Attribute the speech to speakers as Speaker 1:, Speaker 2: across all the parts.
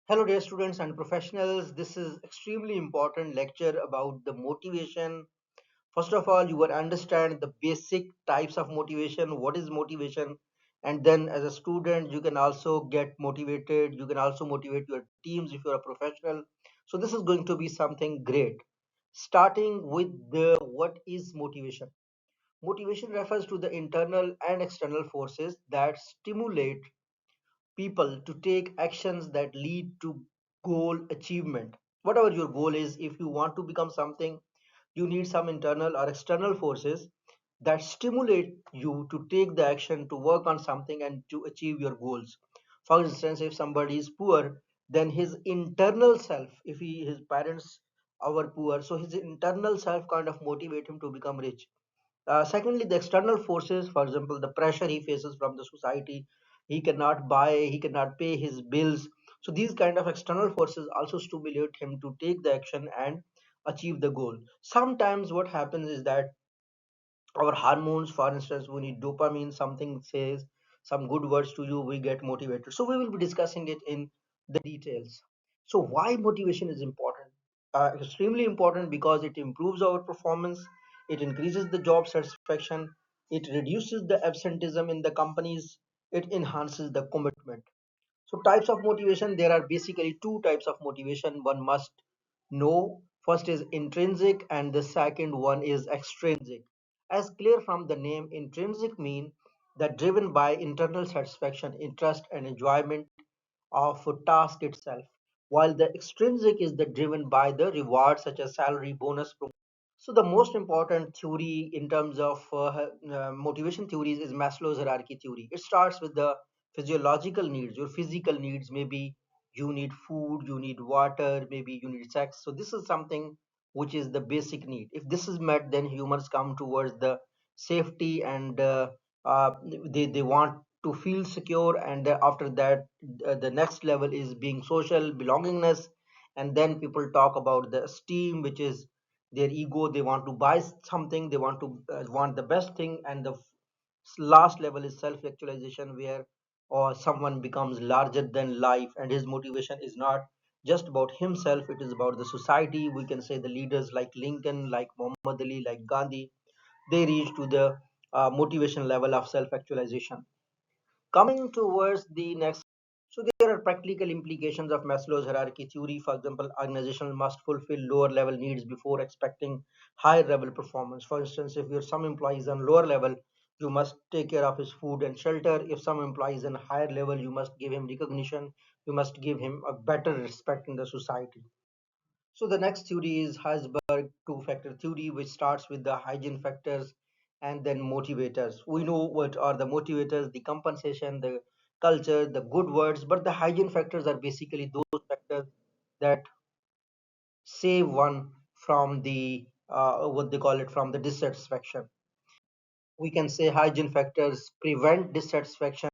Speaker 1: Hello, dear students and professionals. This is extremely important lecture about the motivation. First of all, you will understand the basic types of motivation. What is motivation? And then, as a student, you can also get motivated. You can also motivate your teams if you're a professional. So this is going to be something great. Starting with the what is motivation? Motivation refers to the internal and external forces that stimulate people to take actions that lead to goal achievement. Whatever your goal is, if you want to become something, you need some internal or external forces that stimulate you to take the action to work on something and to achieve your goals. For instance, if somebody is poor, then his internal self, if his parents are poor, so his internal self kind of motivate him to become rich. Secondly, the external forces, for example, the pressure he faces from the society, he cannot buy, he cannot pay his bills. So these kind of external forces also stimulate him to take the action and achieve the goal. Sometimes what happens is that our hormones, for instance, we need dopamine, something says some good words to you, we get motivated. So we will be discussing it in the details. So why motivation is important? Extremely important because it improves our performance, it increases the job satisfaction, it reduces the absenteeism in the companies, it enhances the commitment. So types of motivation, there are basically two types of motivation one must know. First is intrinsic and the second one is extrinsic. As clear from the name, intrinsic mean that driven by internal satisfaction, interest and enjoyment of a task itself, while the extrinsic is the driven by the reward such as salary, bonus. So the most important theory in terms of motivation theories is Maslow's hierarchy theory. It starts with the physiological needs, your physical needs. Maybe you need food, you need water, maybe you need sex. So this is something which is the basic need. If this is met, then humans come towards the safety and uh, they want to feel secure. And after that, the next level is being social, belongingness. And then people talk about the esteem, which is their ego. They want to buy something, they want to want the best thing. And the last level is self actualization, where or someone becomes larger than life and his motivation is not just about himself, it is about the society. We can say the leaders like Lincoln, like Muhammad Ali, like Gandhi, they reach to the motivation level of self actualization. Coming towards the next, so there are practical implications of Maslow's hierarchy theory. For example, organizations must fulfill lower level needs before expecting higher level performance. For instance, if your some employees on lower level, you must take care of his food and shelter. If some employees on higher level, you must give him recognition. You must give him a better respect in the society. So the next theory is Herzberg two-factor theory, which starts with the hygiene factors and then motivators. We know what are the motivators: the compensation, the culture, the good words. But the hygiene factors are basically those factors that save one from the what they call it, from the dissatisfaction. We can say hygiene factors prevent dissatisfaction,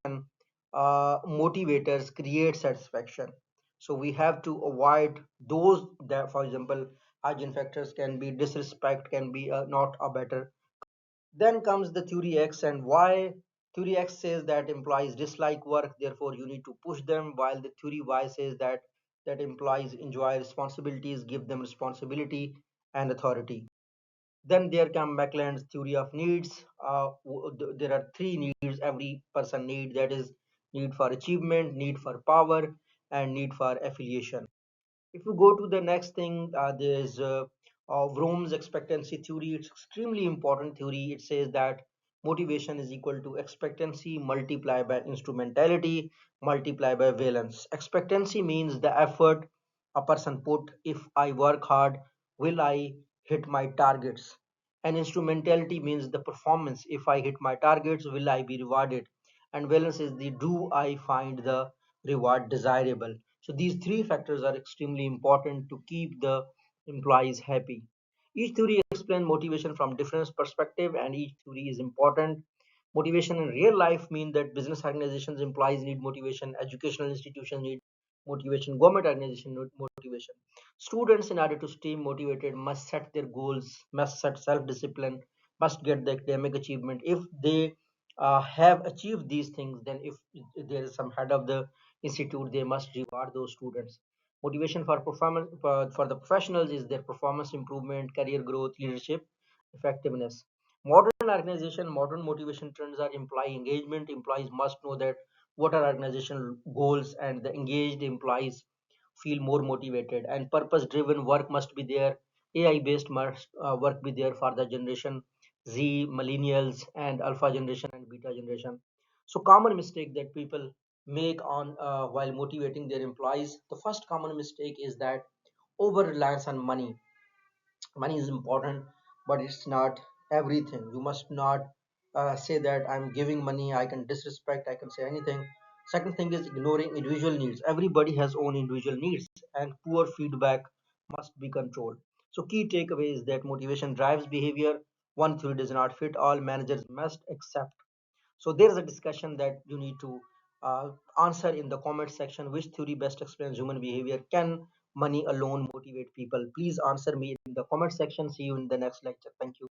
Speaker 1: motivators create satisfaction. So we have to avoid those that, for example, hygiene factors can be disrespect, can be not a better. Then comes the theory X and Y. Theory X says that employees dislike work, therefore you need to push them, while the theory Y says that employees enjoy responsibilities, give them responsibility and authority. Then there come Mackland's theory of needs. There are three needs every person needs, that is, need for achievement, need for power, and need for affiliation. If you go to the next thing, there's Vroom's expectancy theory. It's extremely important theory. It says that motivation is equal to expectancy multiplied by instrumentality multiplied by valence. Expectancy means the effort a person put. If I work hard, will I hit my targets? And instrumentality means the performance. If I hit my targets, will I be rewarded? And valence is the do I find the reward desirable? So these three factors are extremely important to keep the employees happy. Each theory explains motivation from different perspective, and each theory is important. Motivation in real life means that business organizations employees need motivation, educational institutions need motivation, government organization need motivation. Students, in order to stay motivated, must set their goals, must set self-discipline, must get the academic achievement. If they have achieved these things, then if there is some head of the institute, they must reward those students. Motivation for performance for the professionals is their performance improvement, career growth, leadership, effectiveness. Modern organization, modern motivation trends are employee engagement. Employees must know that what are organizational goals, and the engaged employees feel more motivated. And purpose driven work must be there. AI based must work be there for the generation Z, millennials, and alpha generation and beta generation. So common mistake that people make on while motivating their employees. The first common mistake is that over reliance on money. Money is important, but it's not everything. You must not say that I'm giving money, I can disrespect, I can say anything. Second thing is ignoring individual needs. Everybody has own individual needs, and poor feedback must be controlled. So key takeaway is that motivation drives behavior. One theory does not fit all. Managers must accept. So there is a discussion that you need to answer in the comment section. Which theory best explains human behavior? Can money alone motivate people? Please answer me in the comment section. See you in the next lecture. Thank you.